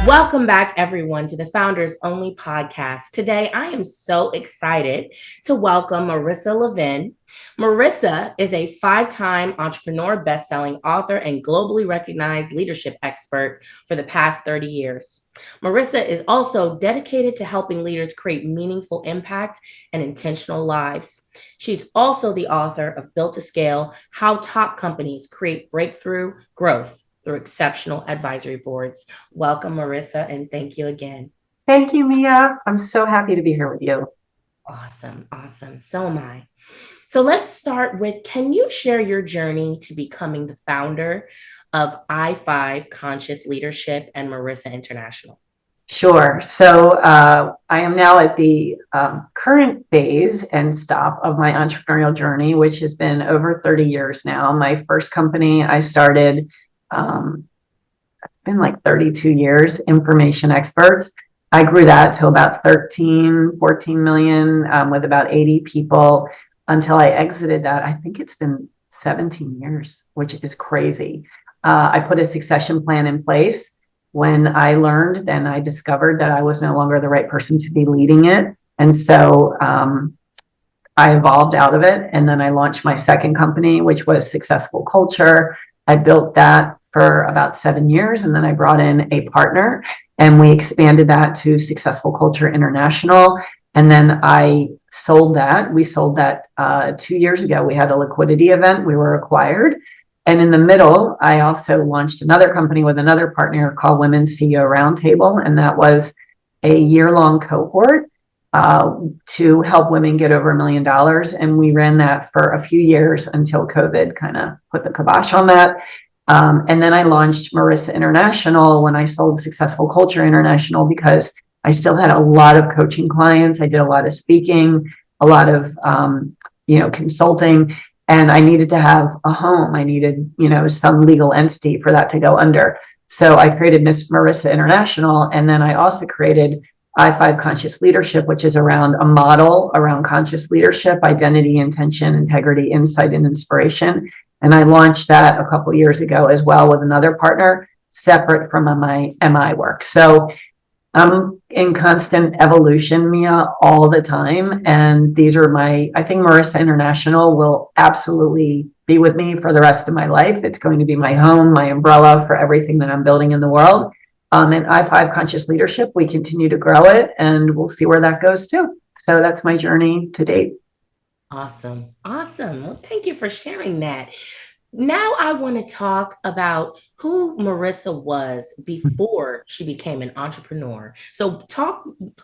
Welcome back, everyone, to the Founders Only podcast. Today, I am so excited to welcome Marissa Levin. Marissa is a five-time entrepreneur, best-selling author, and globally recognized leadership expert for the past 30 years. Marissa is also dedicated to helping leaders create meaningful impact and intentional lives. She's also the author of Built to Scale: How Top Companies Create Breakthrough Growth through Exceptional Advisory Boards. Welcome, Marissa, and thank you again. Thank you, Mia. I'm so happy to be here with you. Awesome. So am I. So let's start with, can you share your journey to becoming the founder of I5 Conscious Leadership and Marissa International? Sure. So I am now at the current phase and stop of my entrepreneurial journey, which has been over 30 years now. My first company I started, it's been like 32 years, Information Experts. I grew that to about 14 million with about 80 people until I exited that. I think it's been 17 years, which is crazy. I put a succession plan in place. When I learned, then I discovered that I was no longer the right person to be leading it. And so I evolved out of it. And then I launched my second company, which was Successful Culture. I built that for about 7 years. And then I brought in a partner and we expanded that to Successful Culture International. And then I sold that. We sold that 2 years ago. We had a liquidity event. We were acquired. And in the middle, I also launched another company with another partner called Women's CEO Roundtable. And that was a year-long cohort to help women get over $1 million. And we ran that for a few years until COVID kind of put the kibosh on that. And then I launched Marissa International when I sold Successful Culture International, because I still had a lot of coaching clients. I did a lot of speaking, a lot of, consulting. And I needed to have a home. I needed, some legal entity for that to go under. So I created Miss Marissa International. And then I also created I5 Conscious Leadership, which is around a model around conscious leadership, identity, intention, integrity, insight, and inspiration. And I launched that a couple of years ago as well with another partner, separate from my MI work. So I'm in constant evolution, Mia, all the time. And these are I think Marissa International will absolutely be with me for the rest of my life. It's going to be my home, my umbrella for everything that I'm building in the world. And I5 Conscious Leadership, we continue to grow it and we'll see where that goes too. So that's my journey to date. Awesome. Well, thank you for sharing that. Now I want to talk about who Marissa was before she became an entrepreneur. So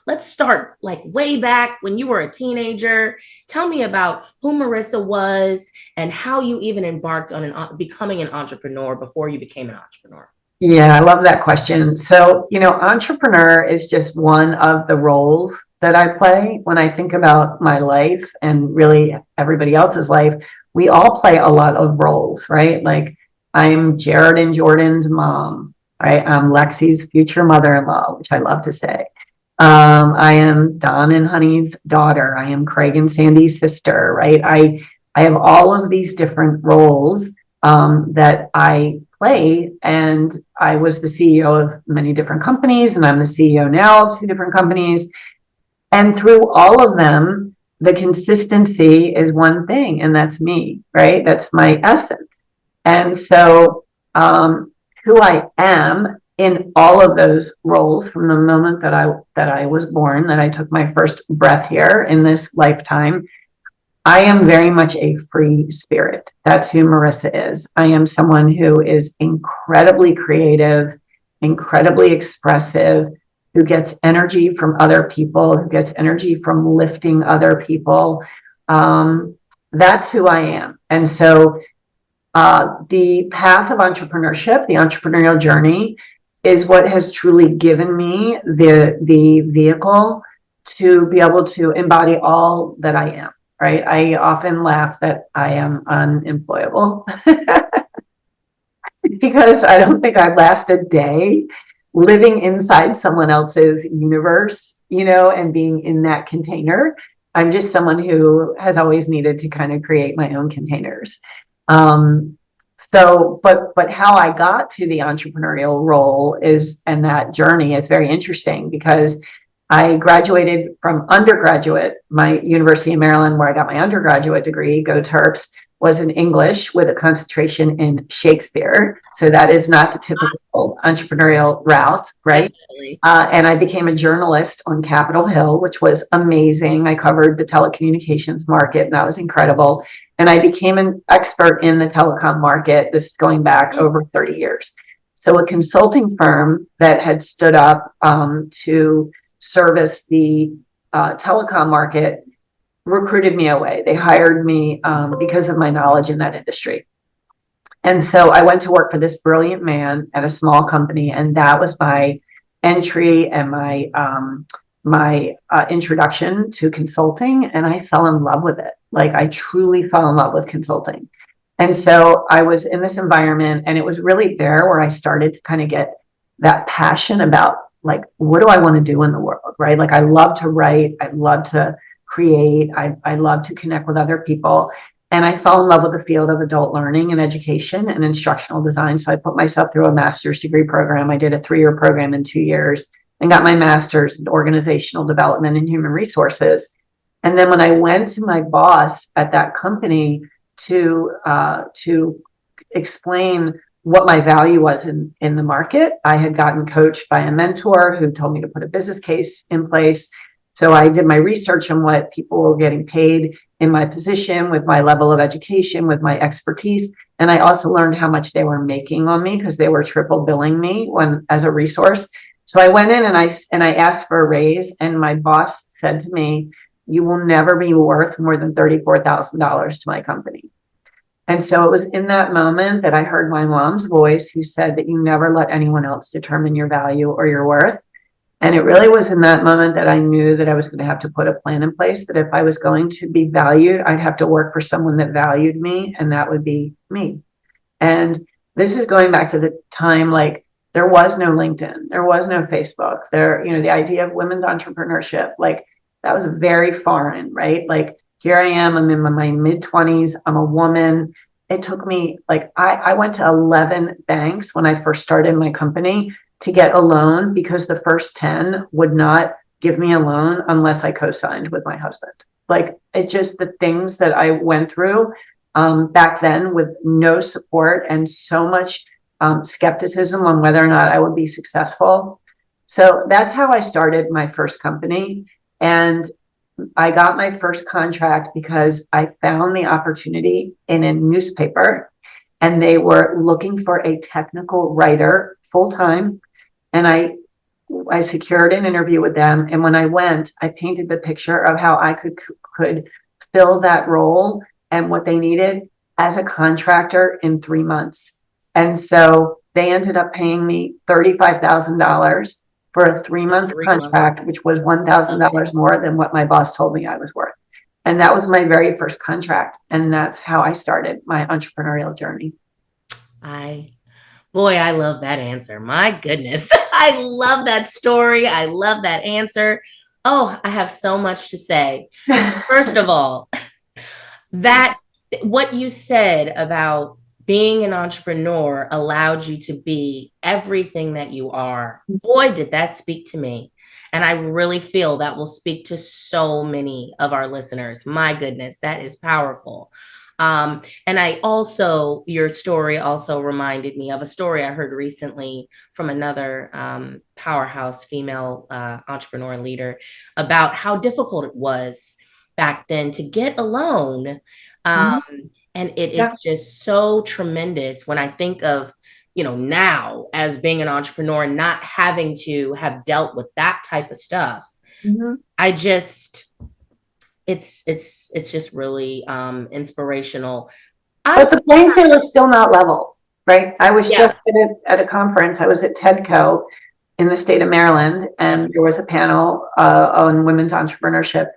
let's start like way back when you were a teenager. Tell me about who Marissa was and how you even embarked on becoming an entrepreneur before you became an entrepreneur. Yeah, I love that question. So, entrepreneur is just one of the roles that I play. When I think about my life and really everybody else's life, we all play a lot of roles, right? Like I'm Jared and Jordan's mom, right? I'm Lexi's future mother-in-law, which I love to say. I am Don and Honey's daughter. I am Craig and Sandy's sister, right? I have all of these different roles that I play, and I was the CEO of many different companies, and I'm the CEO now of 2 different companies. And through all of them, the consistency is one thing, and that's me, right? That's my essence. And so who I am in all of those roles from the moment that I was born, that I took my first breath here in this lifetime, I am very much a free spirit. That's who Marissa is. I am someone who is incredibly creative, incredibly expressive, who gets energy from other people, who gets energy from lifting other people. That's who I am. And so the path of entrepreneurship, the entrepreneurial journey, is what has truly given me the vehicle to be able to embody all that I am, right? I often laugh that I am unemployable because I don't think I'd last a day living inside someone else's universe, and being in that container. I'm just someone who has always needed to kind of create my own containers. So but how I got to the entrepreneurial role and that journey is very interesting, because I graduated from undergraduate. My University of Maryland, where I got my undergraduate degree, go Terps, was in English with a concentration in Shakespeare. So that is not the typical entrepreneurial route, right? And I became a journalist on Capitol Hill, which was amazing. I covered the telecommunications market, and that was incredible. And I became an expert in the telecom market. This is going back over 30 years. So a consulting firm that had stood up to service the telecom market recruited me away. They hired me because of my knowledge in that industry. And so I went to work for this brilliant man at a small company, and that was my entry and my introduction to consulting. And I fell in love with it. Like, I truly fell in love with consulting. And so I was in this environment, and it was really there where I started to kind of get that passion about, like, what do I want to do in the world, right? Like, I love to write. I love to create. I love to connect with other people. And I fell in love with the field of adult learning and education and instructional design. So I put myself through a master's degree program. I did a 3-year program in 2 years and got my master's in organizational development and human resources. And then when I went to my boss at that company to explain what my value was in the market, I had gotten coached by a mentor who told me to put a business case in place. So I did my research on what people were getting paid in my position, with my level of education, with my expertise. And I also learned how much they were making on me, because they were triple billing me as a resource. So I went in and I asked for a raise, and my boss said to me, "You will never be worth more than $34,000 to my company." And so it was in that moment that I heard my mom's voice, who said that you never let anyone else determine your value or your worth. And it really was in that moment that I knew that I was going to have to put a plan in place, that if I was going to be valued, I'd have to work for someone that valued me, and that would be me. And this is going back to the time, like, there was no LinkedIn, there was no Facebook, the idea of women's entrepreneurship, like, that was very foreign, right? Like, here I am, I'm in my mid-20s, I'm a woman. It took me, like, I went to 11 banks when I first started my company to get a loan, because the first 10 would not give me a loan unless I co-signed with my husband. Like, it just, the things that I went through back then, with no support and so much skepticism on whether or not I would be successful. So that's how I started my first company. And I got my first contract because I found the opportunity in a newspaper, and they were looking for a technical writer full-time. And I secured an interview with them. And when I went, I painted the picture of how I could fill that role and what they needed as a contractor in 3 months. And so they ended up paying me $35,000 for a 3-month contract, which was $1,000 more than what my boss told me I was worth. And that was my very first contract. And that's how I started my entrepreneurial journey. Boy, I love that answer. My goodness. I love that story. I love that answer. Oh, I have so much to say. First of all, that what you said about being an entrepreneur allowed you to be everything that you are. Boy, did that speak to me. And I really feel that will speak to so many of our listeners. My goodness, that is powerful. And your story also reminded me of a story I heard recently from another powerhouse female entrepreneur leader about how difficult it was back then to get a loan. And it is just so tremendous when I think of, now as being an entrepreneur, not having to have dealt with that type of stuff. It's just really inspirational. But the playing field is still not level, right? I was just at a conference. I was at TEDCO in the state of Maryland, and there was a panel on women's entrepreneurship.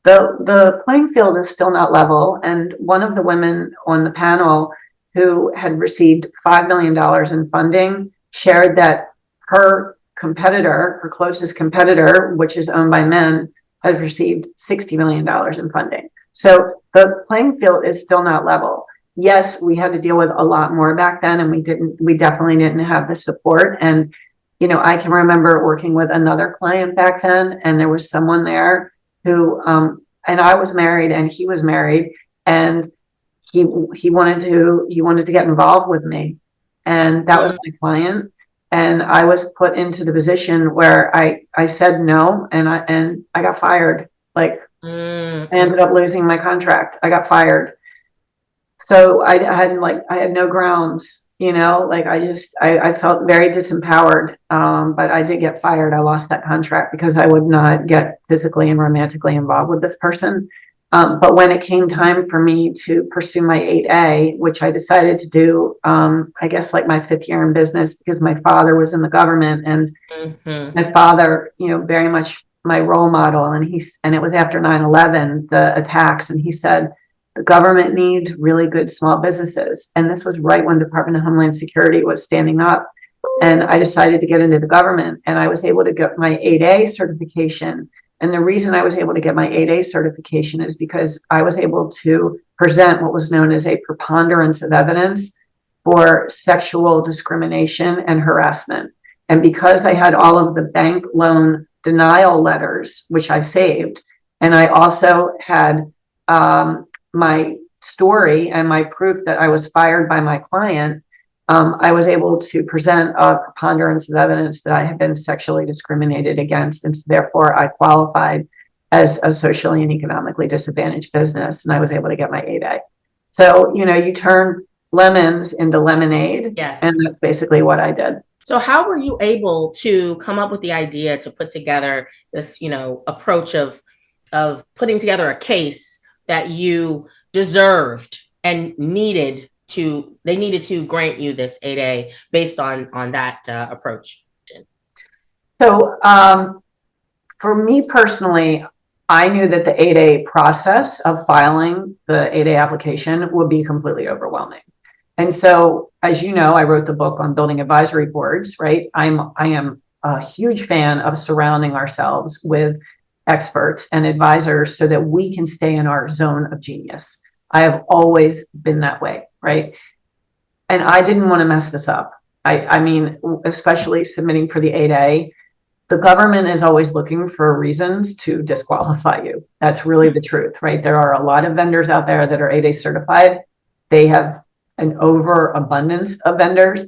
The playing field is still not level. And one of the women on the panel, who had received $5 million in funding, shared that her closest competitor, which is owned by men, has received $60 million in funding. So the playing field is still not level. yes, we had to deal with a lot more back then, and we definitely didn't have the support. And, I can remember working with another client back then, and there was someone there who, and I was married and he was married, and he wanted to get involved with me. And that was my client. And I was put into the position where I said no, and I got fired. Like, I ended up losing my contract. I got fired. So I had no grounds, like I felt very disempowered. But I did get fired. I lost that contract because I would not get physically and romantically involved with this person. But when it came time for me to pursue my 8A, which I decided to do, I guess like my 5th year in business, because my father was in the government, and my father, very much my role model. And it was after 9/11, the attacks. And he said, the government needs really good small businesses. And this was right when Department of Homeland Security was standing up. And I decided to get into the government, and I was able to get my 8A certification. And the reason I was able to get my 8A certification is because I was able to present what was known as a preponderance of evidence for sexual discrimination and harassment. And because I had all of the bank loan denial letters, which I saved, and I also had my story and my proof that I was fired by my client, I was able to present a preponderance of evidence that I had been sexually discriminated against. And therefore, I qualified as a socially and economically disadvantaged business. And I was able to get my 8A. So, you turn lemons into lemonade. Yes. And that's basically what I did. So how were you able to come up with the idea to put together this, approach of putting together a case that you deserved and they needed to grant you this 8A based on that approach? So for me personally, I knew that the 8A process of filing the 8A application would be completely overwhelming. And so, as you know, I wrote the book on building advisory boards, right? I am a huge fan of surrounding ourselves with experts and advisors so that we can stay in our zone of genius. I have always been that way, right? And I didn't want to mess this up. I mean, especially submitting for the 8A, the government is always looking for reasons to disqualify you. That's really the truth, right? There are a lot of vendors out there that are 8A certified. They have an overabundance of vendors.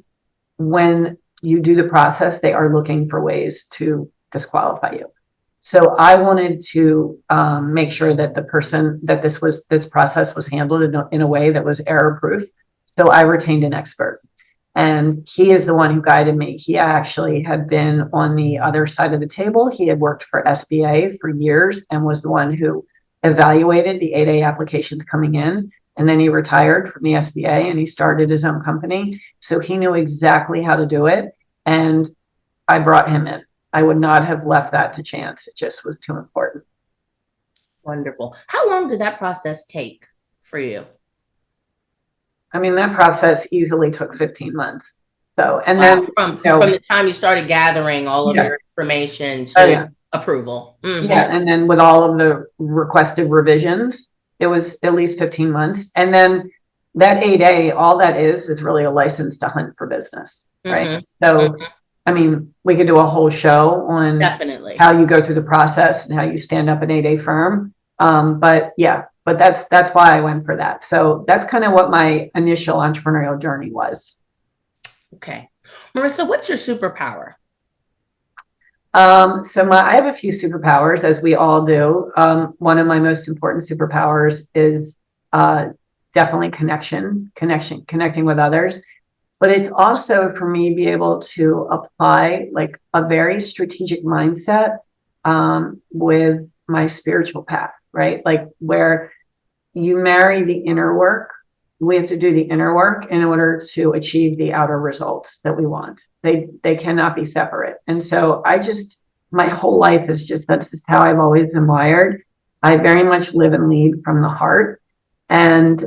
When you do the process, they are looking for ways to disqualify you. So I wanted to make sure that this process was handled in a way that was error proof. So I retained an expert, and he is the one who guided me. He actually had been on the other side of the table. He had worked for SBA for years and was the one who evaluated the 8A applications coming in. And then he retired from the SBA and he started his own company. So he knew exactly how to do it. And I brought him in. I would not have left that to chance. It just was too important. Wonderful. How long did that process take for you? I mean, that process easily took 15 months. So, and then from the time you started gathering all of your information to approval. Mm-hmm. Yeah. And then with all of the requested revisions, it was at least 15 months. And then that 8A, all that is really a license to hunt for business, right? So, I mean, we could do a whole show on how you go through the process and how you stand up an 8A firm. But that's why I went for that. So that's kind of what my initial entrepreneurial journey was. Okay. Marissa, what's your superpower? I have a few superpowers, as we all do. One of my most important superpowers is definitely connecting with others. But it's also for me be able to apply like a very strategic mindset with my spiritual path, right? Like where you marry the inner work. We have to do the inner work in order to achieve the outer results that we want. They cannot be separate. And so my whole life is that's just how I've always been wired. I very much live and lead from the heart and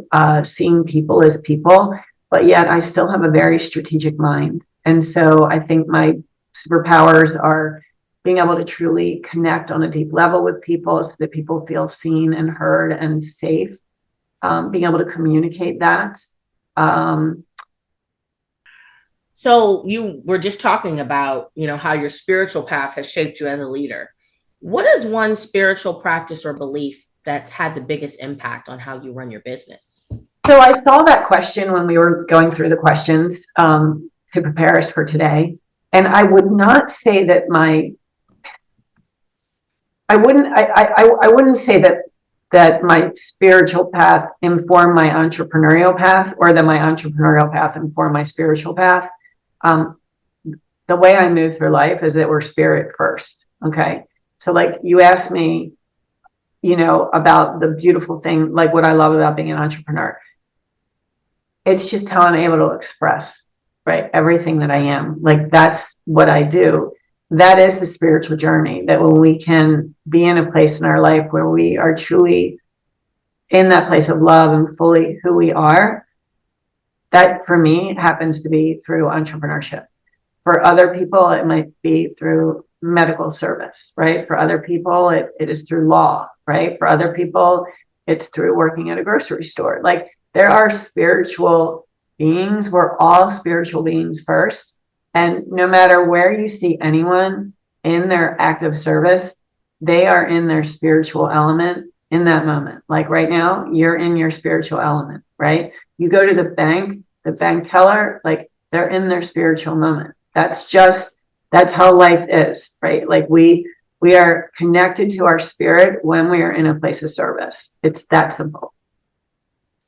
seeing people as people, but yet I still have a very strategic mind. And so I think my superpowers are being able to truly connect on a deep level with people so that people feel seen and heard and safe. being able to communicate that. So you were just talking about, how your spiritual path has shaped you as a leader. What is one spiritual practice or belief that's had the biggest impact on how you run your business? So I saw that question when we were going through the questions to prepare us for today. And I would not say that I wouldn't say that my spiritual path informed my entrepreneurial path, or that my entrepreneurial path informed my spiritual path. The way I move through life is that we're spirit first. Okay. So like you asked me, about the beautiful thing, like what I love about being an entrepreneur. It's just how I'm able to express, right, everything that I am. Like that's what I do. That is the spiritual journey, that when we can be in a place in our life where we are truly in that place of love and fully who we are, that for me happens to be through entrepreneurship. For other people, it might be through medical service, right? For other people, it is through law, right? For other people, it's through working at a grocery store. Like there are spiritual beings. We're all spiritual beings first. And no matter where you see anyone in their act of service, they are in their spiritual element in that moment. Like right now, you're in your spiritual element, right? You go to the bank teller, like they're in their spiritual moment. That's how life is, right? Like we are connected to our spirit when we are in a place of service. It's that simple.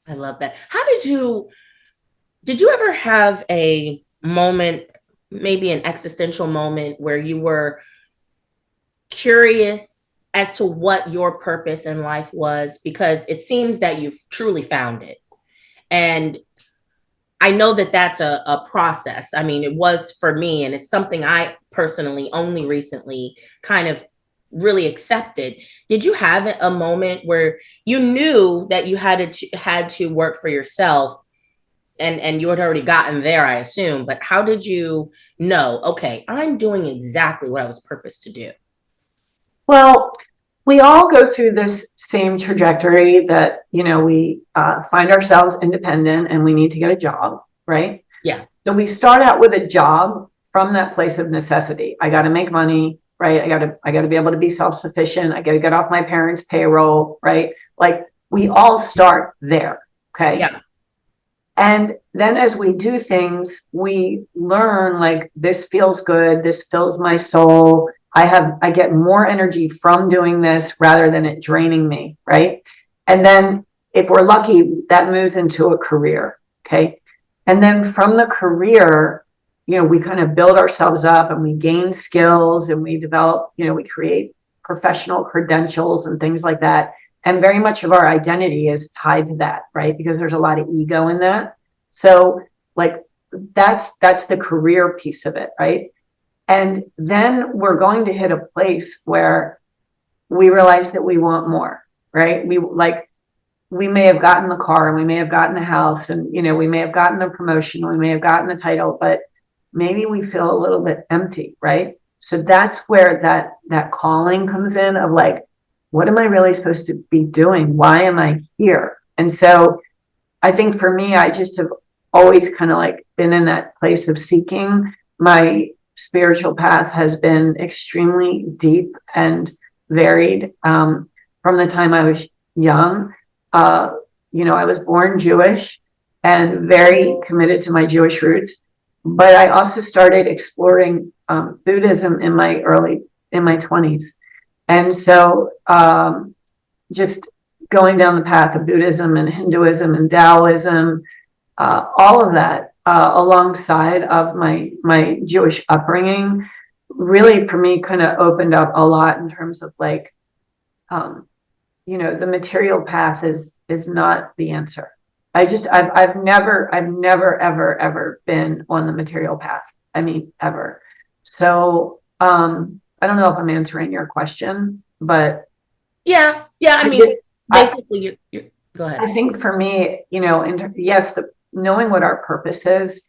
I love that. Did you ever have a moment, maybe an existential moment, where you were curious as to what your purpose in life was? Because it seems that you've truly found it. And I know that that's a process. I mean, it was for me, and it's something I personally only recently kind of really accepted. Did you have a moment where you knew that you had to work for yourself, and you had already gotten there, I assume, but how did you know, okay, I'm doing exactly what I was purposed to do? Well, we all go through this same trajectory that, we find ourselves independent and we need to get a job, right? Yeah. So we start out with a job from that place of necessity. I got to make money, right? I got to be able to be self-sufficient. I got to get off my parents' payroll, right? Like we all start there. Okay. Yeah. And then as we do things, we learn like this feels good. This fills my soul. I get more energy from doing this rather than it draining me, right? And then if we're lucky, that moves into a career, okay? And then from the career, we kind of build ourselves up and we gain skills and we develop, we create professional credentials and things like that. And very much of our identity is tied to that, right? Because there's a lot of ego in that. So like that's the career piece of it, right? And then we're going to hit a place where we realize that we want more, right? We may have gotten the car and we may have gotten the house and, we may have gotten the promotion, we may have gotten the title, but maybe we feel a little bit empty, right? So that's where that calling comes in of like, what am I really supposed to be doing? Why am I here? And so I think for me, I just have always kind of like been in that place of seeking. My spiritual path has been extremely deep and varied from the time I was young. I was born Jewish and very committed to my Jewish roots, but I also started exploring Buddhism in my 20s. And so just going down the path of Buddhism and Hinduism and Taoism, all of that alongside of my Jewish upbringing, really for me kind of opened up a lot in terms of like, the material path is not the answer. I've never ever been on the material path. I mean, ever. So I don't know if I'm answering your question, but yeah. I mean, basically, you're go ahead. I think for me, yes, knowing what our purpose is,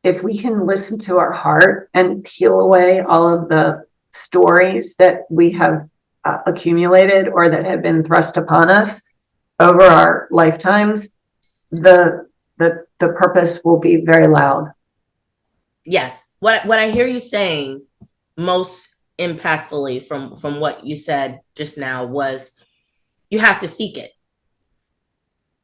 if we can listen to our heart and peel away all of the stories that we have accumulated or that have been thrust upon us, over our lifetimes, the purpose will be very loud. Yes. What I hear you saying most impactfully from what you said just now was you have to seek it.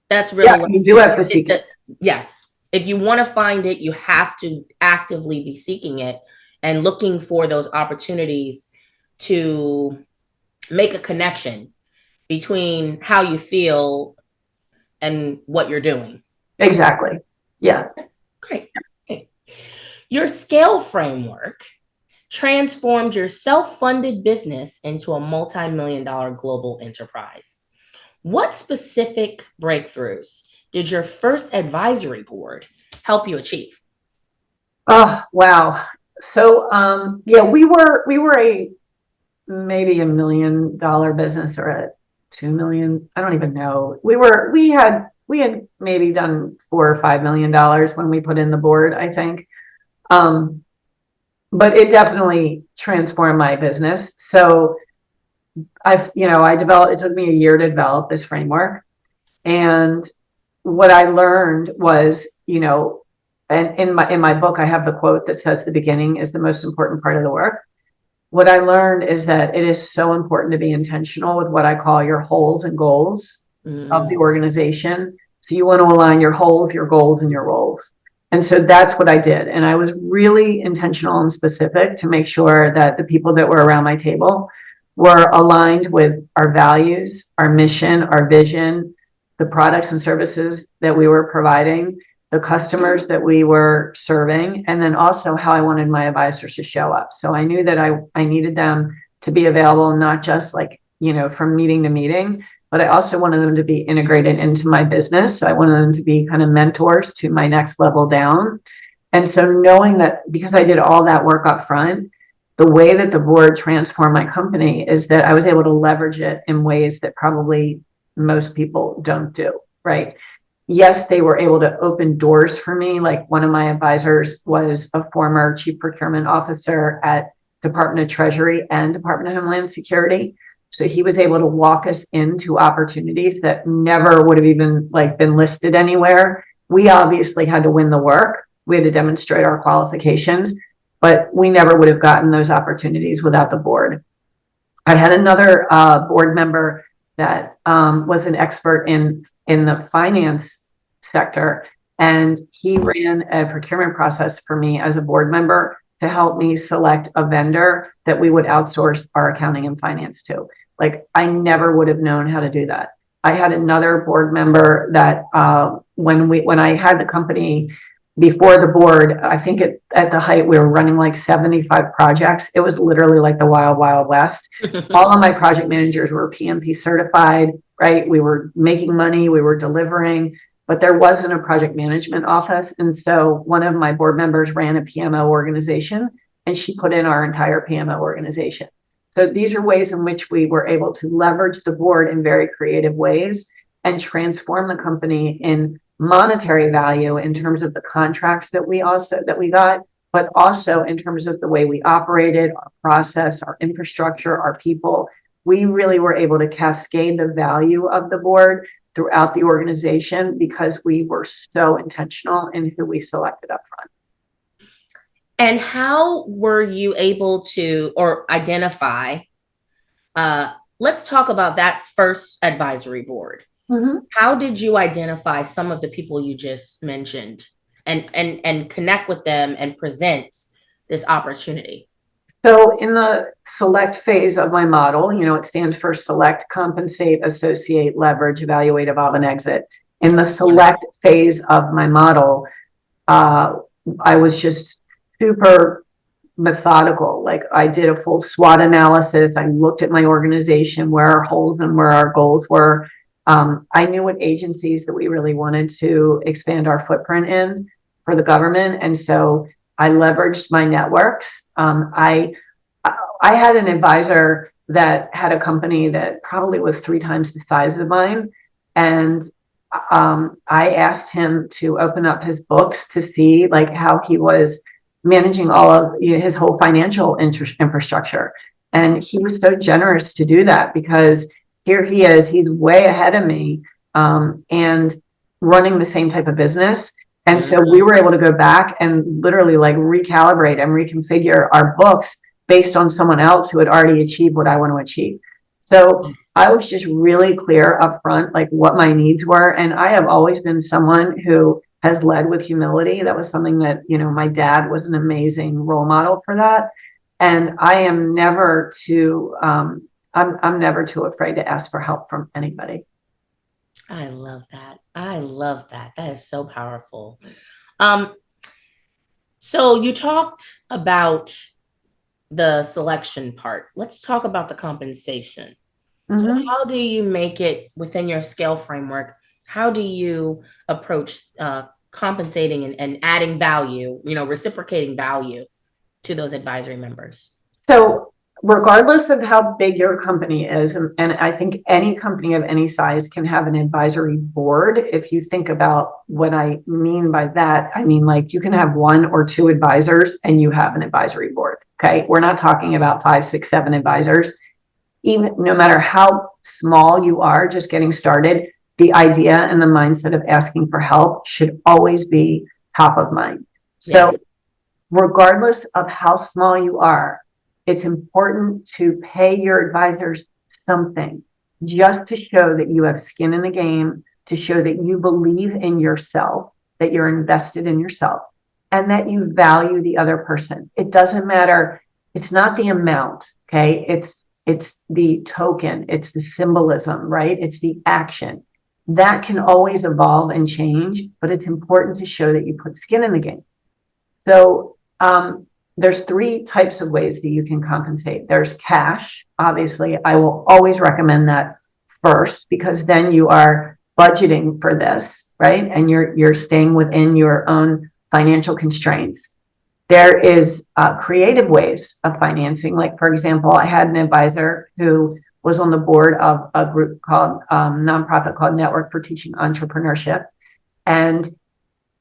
That's really what you do have to seek it. Yes. If you want to find it, you have to actively be seeking it and looking for those opportunities to make a connection between how you feel and what you're doing. Exactly. Yeah. Great. Okay. Your scale framework transformed your self-funded business into a multi-million-dollar global enterprise. What specific breakthroughs did your first advisory board help you achieve? Oh, wow. So, yeah, we were a maybe $1 million business or a 2 million. I don't even know. We had maybe done $4 or $5 million when we put in the board, I think. But it definitely transformed my business. So I developed, it took me a year to develop this framework. And what I learned was, and in my book, I have the quote that says the beginning is the most important part of the work. What I learned is that it is so important to be intentional with what I call your wholes and goals of the organization. So you want to align your wholes, your goals, and your roles. And so that's what I did. And I was really intentional and specific to make sure that the people that were around my table were aligned with our values, our mission, our vision, the products and services that we were providing, the customers that we were serving, and then also how I wanted my advisors to show up. So I knew that I needed them to be available, not just from meeting to meeting, but I also wanted them to be integrated into my business. So I wanted them to be kind of mentors to my next level down. And so knowing that, because I did all that work up front, the way that the board transformed my company is that I was able to leverage it in ways that probably most people don't do, right? Yes, they were able to open doors for me. Like one of my advisors was a former chief procurement officer at Department of Treasury and Department of Homeland Security. So he was able to walk us into opportunities that never would have even been listed anywhere. We obviously had to win the work. We had to demonstrate our qualifications, but we never would have gotten those opportunities without the board. I had another board member that was an expert in the finance sector, and he ran a procurement process for me as a board member to help me select a vendor that we would outsource our accounting and finance to. I never would have known how to do that. I had another board member that when I had the company before the board, I think at the height, we were running 75 projects. It was literally like the wild, wild west. All of my project managers were PMP certified, right? We were making money, we were delivering, but there wasn't a project management office. And so one of my board members ran a PMO organization, and she put in our entire PMO organization. So these are ways in which we were able to leverage the board in very creative ways and transform the company in monetary value in terms of the contracts that we got, but also in terms of the way we operated, our process, our infrastructure, our people. We really were able to cascade the value of the board throughout the organization because we were so intentional in who we selected up front. And how were you able to identify? Let's talk about that first advisory board. Mm-hmm. How did you identify some of the people you just mentioned and connect with them and present this opportunity? So in the select phase of my model, it stands for select, compensate, associate, leverage, evaluate, evolve, and exit. In the select phase of my model, I was just super methodical. I did a full SWOT analysis. I looked at my organization, where our holes and where our goals were. I knew what agencies that we really wanted to expand our footprint in for the government. And so I leveraged my networks. I had an advisor that had a company that probably was 3 times the size of mine. And I asked him to open up his books to see how he was managing all of his whole financial infrastructure. And he was so generous to do that because here he is, he's way ahead of me. and running the same type of business. And so we were able to go back and literally like recalibrate and reconfigure our books based on someone else who had already achieved what I want to achieve. So I was just really clear up front, like what my needs were. And I have always been someone who has led with humility. That was something that, my dad was an amazing role model for that. And I am never too, I'm never too afraid to ask for help from anybody. I love that. I love that. That is so powerful. So you talked about the selection part. Let's talk about the compensation. So how do you make it within your scale framework? How do you approach compensating and adding value, reciprocating value to those advisory members? So regardless of how big your company is, and I think any company of any size can have an advisory board. If you think about what I mean by that, I mean, like you can have 1 or 2 advisors and you have an advisory board. Okay. We're not talking about 5, 6, 7 advisors. Even no matter how small you are, just getting started, the idea and the mindset of asking for help should always be top of mind. So yes. Regardless of how small you are, it's important to pay your advisors something just to show that you have skin in the game, to show that you believe in yourself, that you're invested in yourself, and that you value the other person. It doesn't matter. It's not the amount, okay? It's the token, it's the symbolism, right? It's the action. That can always evolve and change, but it's important to show that you put skin in the game. So there's 3 types of ways that you can compensate. There's cash. Obviously, I will always recommend that first, because then you are budgeting for this, right? And you're staying within your own financial constraints. There is creative ways of financing. Like, for example, I had an advisor who was on the board of a group called nonprofit called Network for Teaching Entrepreneurship. And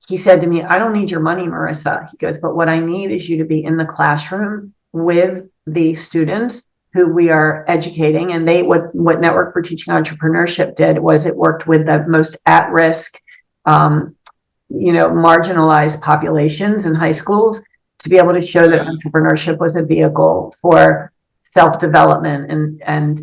he said to me, I don't need your money, Marissa. He goes, but what I need is you to be in the classroom with the students who we are educating. And what Network for Teaching Entrepreneurship did was it worked with the most at-risk, marginalized populations in high schools to be able to show that entrepreneurship was a vehicle for self-development and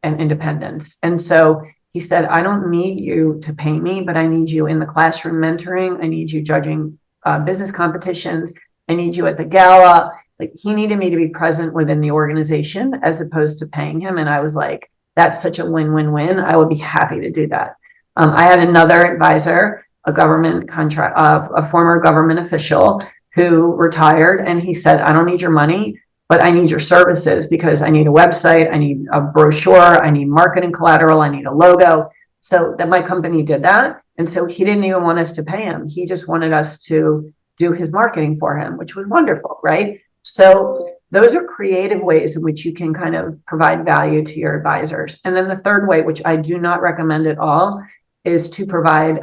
independence. And so he said, I don't need you to pay me, but I need you in the classroom mentoring. I need you judging business competitions. I need you at the gala. Like, he needed me to be present within the organization as opposed to paying him. And I was like, that's such a win-win-win. I would be happy to do that. I had another advisor, a government contract, a former government official who retired. And he said, I don't need your money, but I need your services because I need a website, I need a brochure, I need marketing collateral, I need a logo. So that my company did that. And so he didn't even want us to pay him. He just wanted us to do his marketing for him, which was wonderful, right? So those are creative ways in which you can kind of provide value to your advisors. And then the third way, which I do not recommend at all, is to provide,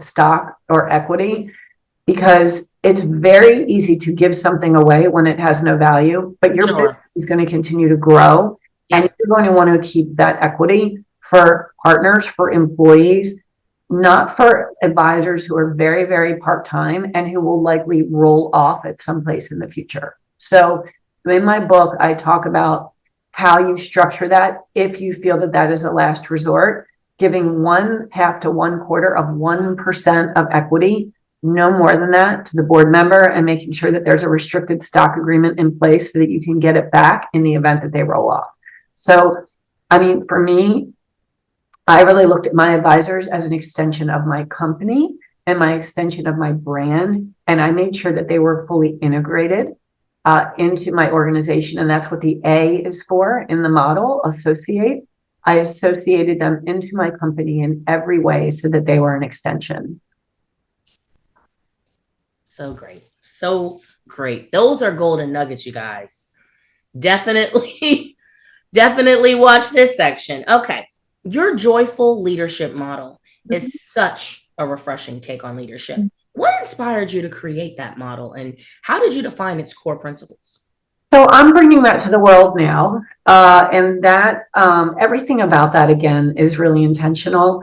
stock or equity, because it's very easy to give something away when it has no value, but your business is going to continue to grow. And you're going to want to keep that equity for partners, for employees, not for advisors who are very, very part-time and who will likely roll off at some place in the future. So in my book, I talk about how you structure that if you feel that that is a last resort, giving 1/2 to 1/4 of 1% of equity, no more than that, to the board member, and making sure that there's a restricted stock agreement in place so that you can get it back in the event that they roll off. So, I mean, for me, I really looked at my advisors as an extension of my company and my extension of my brand. And I made sure that they were fully integrated into my organization. And that's what the A is for in the model, associate. I associated them into my company in every way so that they were an extension. So great. So great. Those are golden nuggets, you guys. Definitely watch this section. Okay. Your joyful leadership model is such a refreshing take on leadership. What inspired you to create that model, and how did you define its core principles? So I'm bringing that to the world now. And that everything about that, again, is really intentional.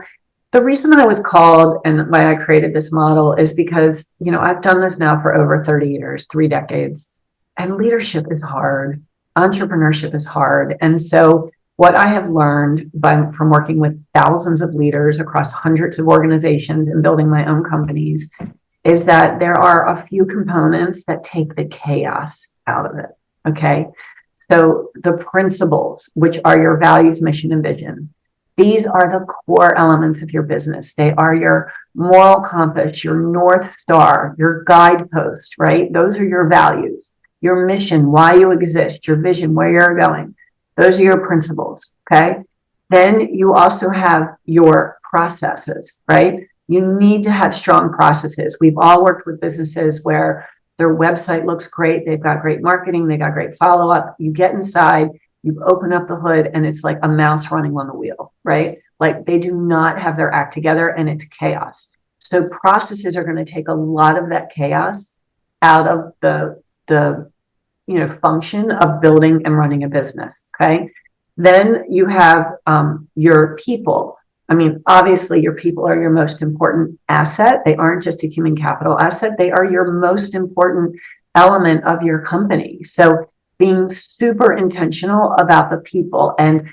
The reason I was called and why I created this model is because, I've done this now for over 30 years, 3 decades, and leadership is hard. Entrepreneurship is hard. And so what I have learned from working with thousands of leaders across hundreds of organizations and building my own companies is that there are a few components that take the chaos out of it. Okay. So the principles, which are your values, mission, and vision, these are the core elements of your business. They are your moral compass, your North Star, your guidepost, right? Those are your values, your mission, why you exist, your vision, where you're going. Those are your principles. Okay. Then you also have your processes, right? You need to have strong processes. We've all worked with businesses where their website looks great. They've got great marketing. They got great follow-up. You get inside, you open up the hood, and it's like a mouse running on the wheel, right? Like they do not have their act together and it's chaos. So processes are going to take a lot of that chaos out of the function of building and running a business. Okay. Then you have your people. I mean, obviously, your people are your most important asset. They aren't just a human capital asset. They are your most important element of your company. So being super intentional about the people and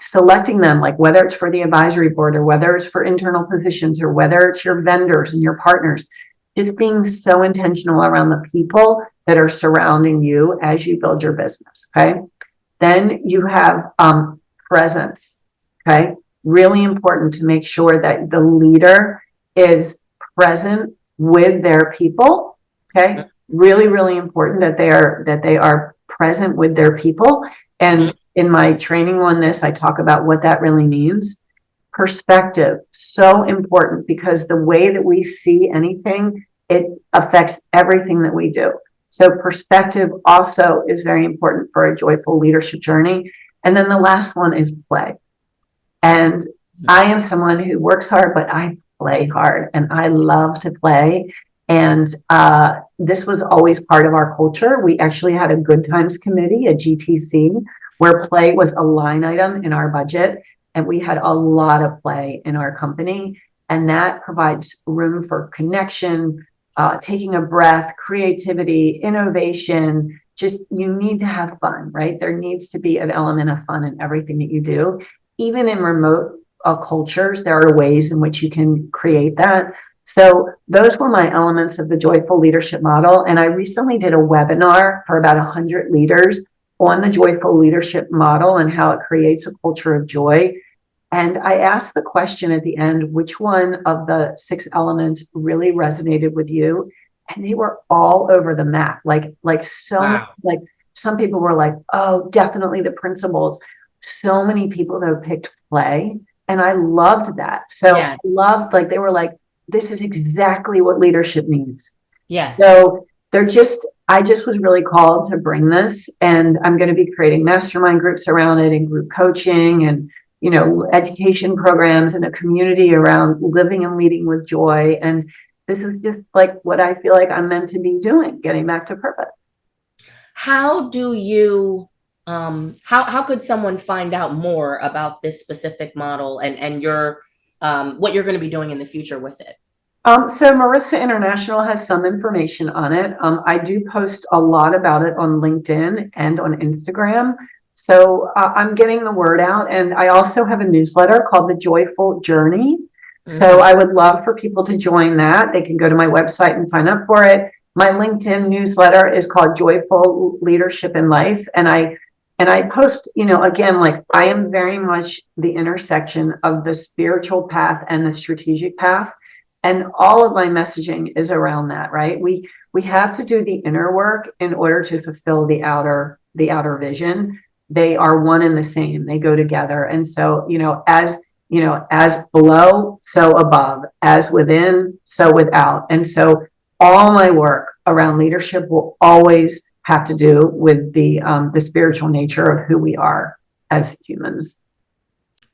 selecting them, like whether it's for the advisory board or whether it's for internal positions or whether it's your vendors and your partners, just being so intentional around the people that are surrounding you as you build your business. Okay. Then you have presence. Okay. Really important to make sure that the leader is present with their people. Okay. Really, really important that they are present with their people. And in my training on this, I talk about what that really means. Perspective, so important, because the way that we see anything, it affects everything that we do. So perspective also is very important for a joyful leadership journey. And then the last one is play. And I am someone who works hard, but I play hard and I love to play. And this was always part of our culture. We actually had a good times committee, a GTC, where play was a line item in our budget. And we had a lot of play in our company. And that provides room for connection, taking a breath, creativity, innovation. Just, you need to have fun, right? There needs to be an element of fun in everything that you do. Even in remote cultures, there are ways in which you can create that. So those were my elements of the joyful leadership model. And I recently did a webinar for about 100 leaders on the joyful leadership model and how it creates a culture of joy. And I asked the question at the end, which one of the 6 elements really resonated with you? And they were all over the map. Like some people were like, oh, definitely the principles. So many people that picked play. And I loved that. So I loved, like, they were like, this is exactly what leadership needs. Yes. So I just was really called to bring this, and I'm going to be creating mastermind groups around it and group coaching and, education programs and a community around living and leading with joy. And this is just like what I feel like I'm meant to be doing, getting back to purpose. How do you how could someone find out more about this specific model and your what you're going to be doing in the future with it? So Marissa International has some information on it. I do post a lot about it on LinkedIn and on Instagram. So I'm getting the word out. And I also have a newsletter called The Joyful Journey. So I would love for people to join that. They can go to my website and sign up for it. My LinkedIn newsletter is called Joyful Leadership in Life. And I post, again, like I am very much the intersection of the spiritual path and the strategic path. And all of my messaging is around that, right? We have to do the inner work in order to fulfill the outer vision. They are one and the same. They go together. And so, as below, so above, as within, so without. And so all my work around leadership will always have to do with the spiritual nature of who we are as humans.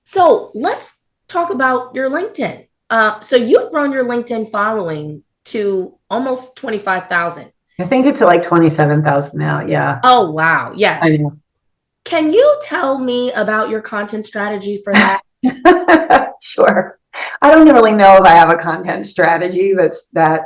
So let's talk about your LinkedIn. So you've grown your LinkedIn following to almost 25,000. I think it's like 27,000 now. Yeah. Oh, wow. I Yes. know. Can you tell me about your content strategy for that? Sure. I don't really know if I have a content strategy that's that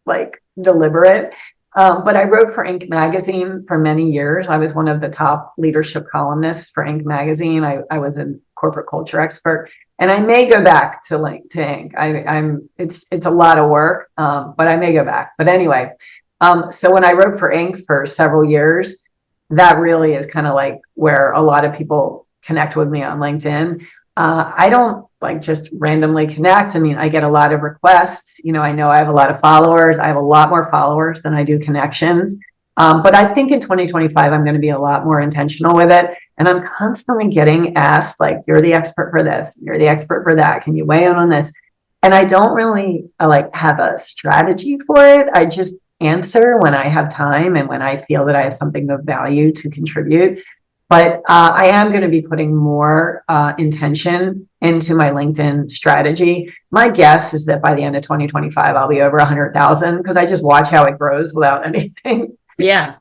like deliberate. But I wrote for Inc. magazine for many years. I was one of the top leadership columnists for Inc. magazine. I was a corporate culture expert, and I may go back to Inc. It's a lot of work, but I may go back. But anyway, so when I wrote for Inc. for several years, that really is kind of like where a lot of people connect with me on LinkedIn. I don't like just randomly connect. I mean, I get a lot of requests. You know I have a lot of followers. I have a lot more followers than I do connections. But I think in 2025, I'm going to be a lot more intentional with it. And I'm constantly getting asked, like, you're the expert for this, you're the expert for that. Can you weigh in on this? And I don't really like have a strategy for it. I just answer when I have time and when I feel that I have something of value to contribute. But I am going to be putting more intention into my LinkedIn strategy. My guess is that by the end of 2025, I'll be over 100,000 because I just watch how it grows without anything. Yeah.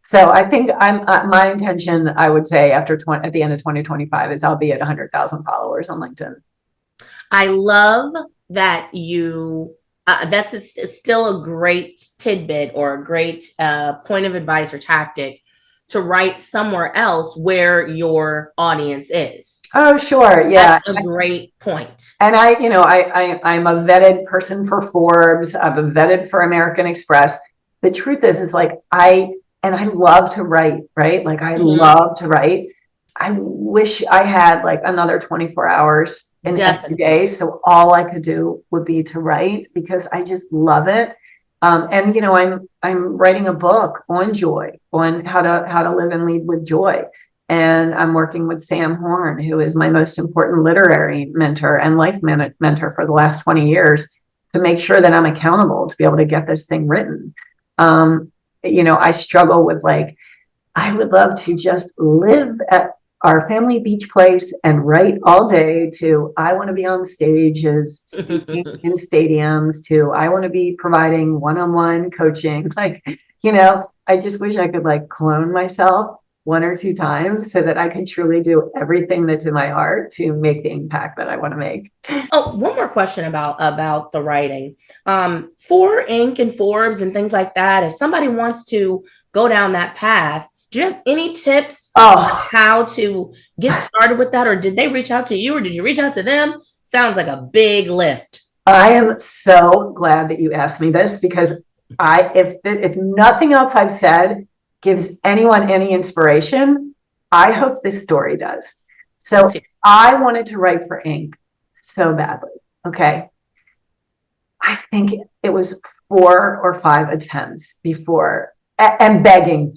So I think my intention, I would say at the end of 2025 is I'll be at 100,000 followers on LinkedIn. I love that still a great tidbit or a great point of advice or tactic to write somewhere else where your audience is. Oh, sure. Yeah. That's a great point. And I'm a vetted person for Forbes. I'm a vetted for American Express. The truth is like, I love to write, right? Like I love to write. I wish I had like another 24 hours in every day. So all I could do would be to write because I just love it. And I'm writing a book on joy, on how to live and lead with joy. And I'm working with Sam Horn, who is my most important literary mentor and life mentor for the last 20 years, to make sure that I'm accountable to be able to get this thing written. I struggle with I would love to just live at our family beach place and write all day to I want to be on stages in stadiums to I want to be providing one-on-one coaching. I just wish I could clone myself one or two times so that I can truly do everything that's in my heart to make the impact that I want to make. Oh, one more question about the writing. For Inc. and Forbes and things like that, if somebody wants to go down that path, do you have any tips on how to get started with that? Or did they reach out to you or did you reach out to them? Sounds like a big lift. I am so glad that you asked me this because if nothing else I've said gives anyone any inspiration, I hope this story does. So I wanted to write for Inc. so badly. Okay. I think it was 4 or 5 attempts before and begging.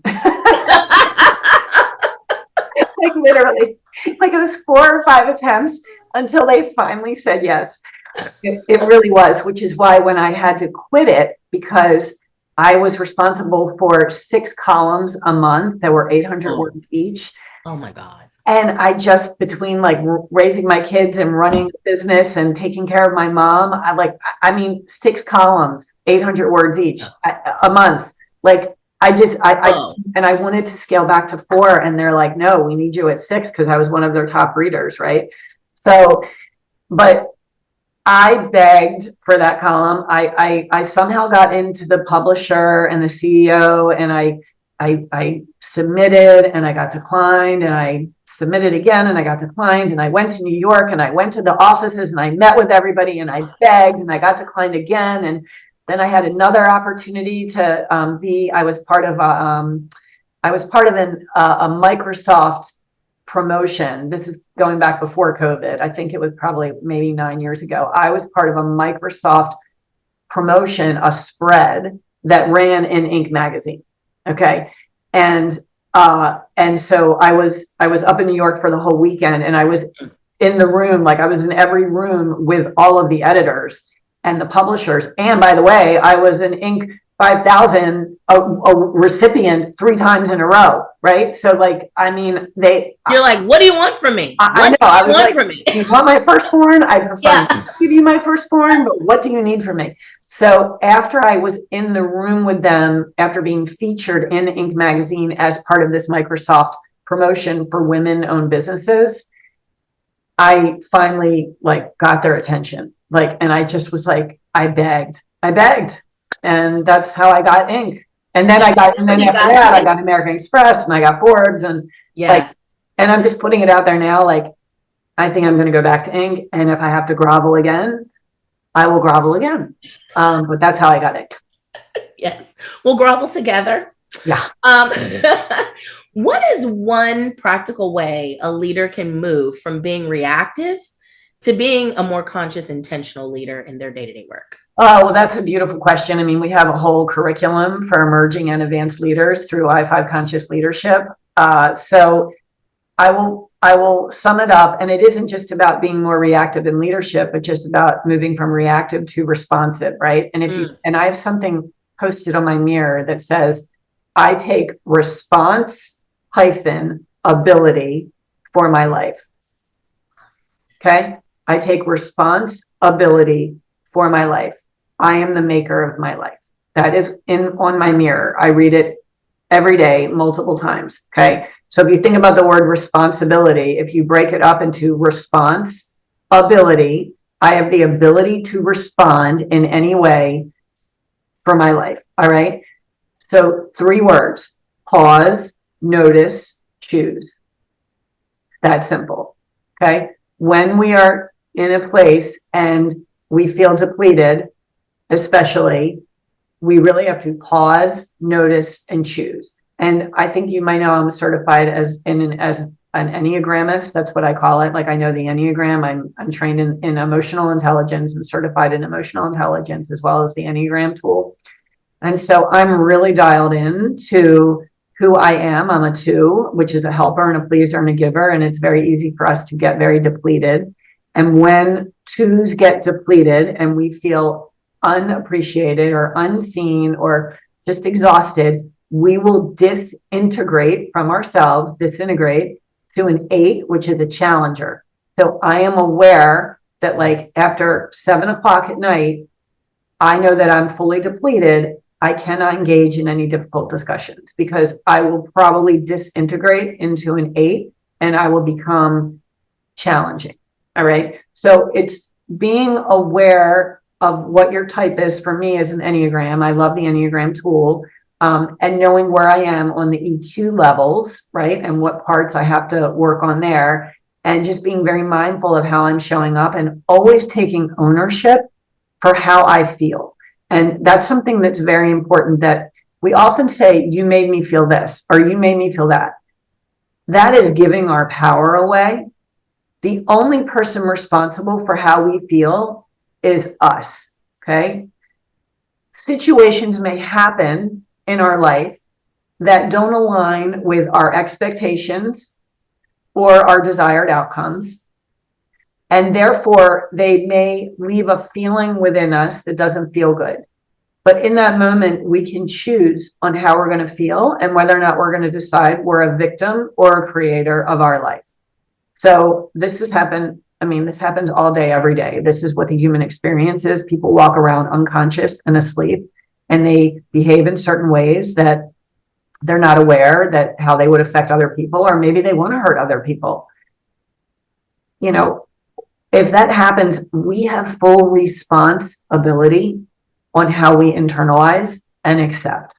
Literally, it was 4 or 5 attempts until they finally said yes. It really was, which is why when I had to quit it, because I was responsible for 6 columns a month that were 800 words each. Oh my God. And I just, between raising my kids and running a business and taking care of my mom, 6 columns, 800 words each a month. And I wanted to scale back to 4 and they're like, no, we need you at 6 because I was one of their top readers. Right. So, but I begged for that column. I somehow got into the publisher and the CEO and I submitted and I got declined and I submitted again and I got declined and I went to New York and I went to the offices and I met with everybody and I begged and I got declined again. And then I had another opportunity to I was part of a Microsoft promotion. This is going back before COVID. I think it was probably maybe 9 years ago. I was part of a Microsoft promotion, a spread that ran in Inc. magazine. Okay. And so I was up in New York for the whole weekend and I was in the room, I was in every room with all of the editors and the publishers. And by the way, I was an Inc. 5,000 a recipient 3 times in a row. Right. So you're like, what do you want from me? I know. I was from me? You want my firstborn? I prefer to give you my firstborn, but what do you need from me? So after I was in the room with them, after being featured in Inc. magazine as part of this Microsoft promotion for women-owned businesses, I finally got their attention. And I just was I begged. And that's how I got Inc. And then after that, I got American Express and I got Forbes and and I'm just putting it out there now. I think I'm going to go back to Inc. And if I have to grovel again, I will grovel again. But that's how I got Inc. Yes. We'll grovel together. Yeah. What is one practical way a leader can move from being reactive to being a more conscious, intentional leader in their day-to-day work? Oh, well, that's a beautiful question. I mean, we have a whole curriculum for emerging and advanced leaders through I5 Conscious Leadership. So I will sum it up. And it isn't just about being more reactive in leadership, but just about moving from reactive to responsive, right? And and I have something posted on my mirror that says, I take response-ability for my life. Okay? I take responsibility for my life. I am the maker of my life. That is on my mirror. I read it every day, multiple times. Okay. So if you think about the word responsibility, if you break it up into responsibility, I have the ability to respond in any way for my life. All right. So 3 words: pause, notice, choose. That simple. Okay. When we are in a place and we feel depleted, especially, we really have to pause, notice, and choose. And I think you might know I'm certified as an Enneagramist. That's what I call it. I know the Enneagram. I'm trained in emotional intelligence and certified in emotional intelligence, as well as the Enneagram tool. And so I'm really dialed in to who I am. I'm a 2, which is a helper and a pleaser and a giver. And it's very easy for us to get very depleted. And when 2s get depleted and we feel unappreciated or unseen or just exhausted, we will disintegrate from ourselves, disintegrate to an 8, which is a challenger. So I am aware that after 7 o'clock at night, I know that I'm fully depleted. I cannot engage in any difficult discussions because I will probably disintegrate into an 8 and I will become challenging. All right. So it's being aware of what your type is. For me as an Enneagram, I love the Enneagram tool, and knowing where I am on the EQ levels, right? And what parts I have to work on there, and just being very mindful of how I'm showing up and always taking ownership for how I feel. And that's something that's very important, that we often say, you made me feel this, or you made me feel that. That is giving our power away. The only person responsible for how we feel is us, okay? Situations may happen in our life that don't align with our expectations or our desired outcomes. And therefore, they may leave a feeling within us that doesn't feel good. But in that moment, we can choose on how we're going to feel and whether or not we're going to decide we're a victim or a creator of our life. So this has happened. I mean, this happens all day, every day. This is what the human experience is. People walk around unconscious and asleep, and they behave in certain ways that they're not aware that how they would affect other people, or maybe they want to hurt other people. If that happens, we have full responsibility on how we internalize and accept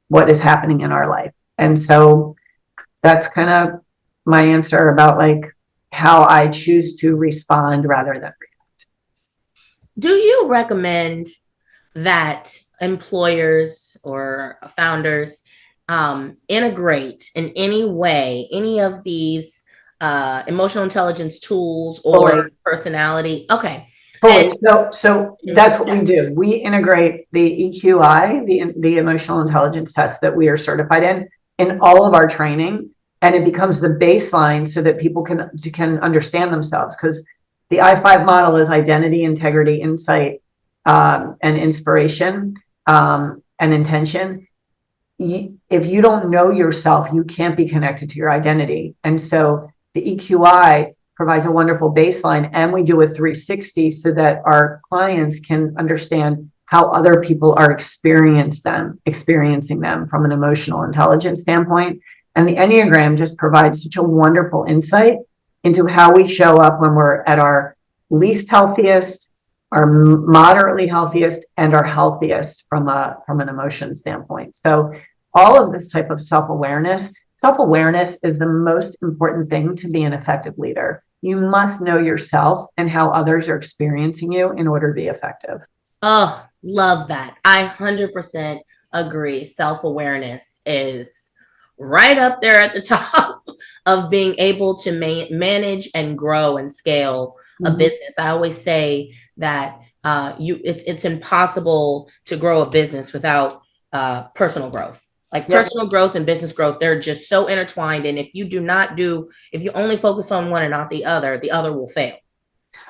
what is happening in our life. And so that's kind of my answer about how I choose to respond rather than react. Do you recommend that employers or founders integrate in any way any of these emotional intelligence tools or personality? Okay. So that's what we do. We integrate the EQI, the emotional intelligence test that we are certified in all of our training. And it becomes the baseline so that people can understand themselves, because the I5 model is identity, integrity, insight, and inspiration, and intention. If you don't know yourself, you can't be connected to your identity. And so the EQI provides a wonderful baseline, and we do a 360 so that our clients can understand how other people are experiencing them from an emotional intelligence standpoint. And the Enneagram just provides such a wonderful insight into how we show up when we're at our least healthiest, our moderately healthiest, and our healthiest from an emotion standpoint. So all of this type of self-awareness is the most important thing to be an effective leader. You must know yourself and how others are experiencing you in order to be effective. Oh, love that. I 100% agree. Self-awareness is right up there at the top of being able to manage and grow and scale a business. I always say that it's impossible to grow a business without personal growth. Like personal growth and business growth, they're just so intertwined. And if you only focus on one and not the other will fail.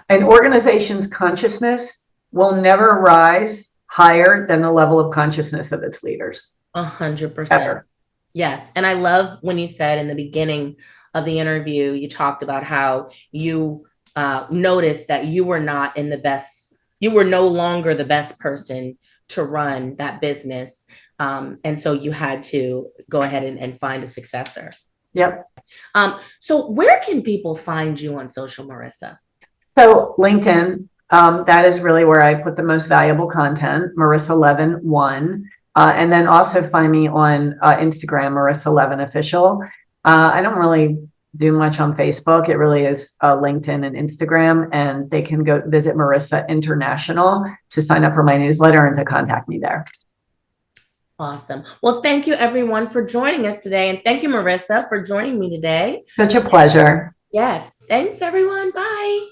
An organization's consciousness will never rise higher than the level of consciousness of its leaders. 100%. Yes. And I love when you said in the beginning of the interview, you talked about how you noticed that you were no longer the best person to run that business. And so you had to go ahead and find a successor. Yep. So where can people find you on social, Marissa? So LinkedIn, that is really where I put the most valuable content, Marissa Levin 1. And then also find me on Instagram, Marissa Levin Official. I don't really do much on Facebook. It really is LinkedIn and Instagram, and they can go visit Marissa International to sign up for my newsletter and to contact me there. Awesome. Well, thank you everyone for joining us today. And thank you, Marissa, for joining me today. Such a pleasure. Yes. Thanks everyone. Bye.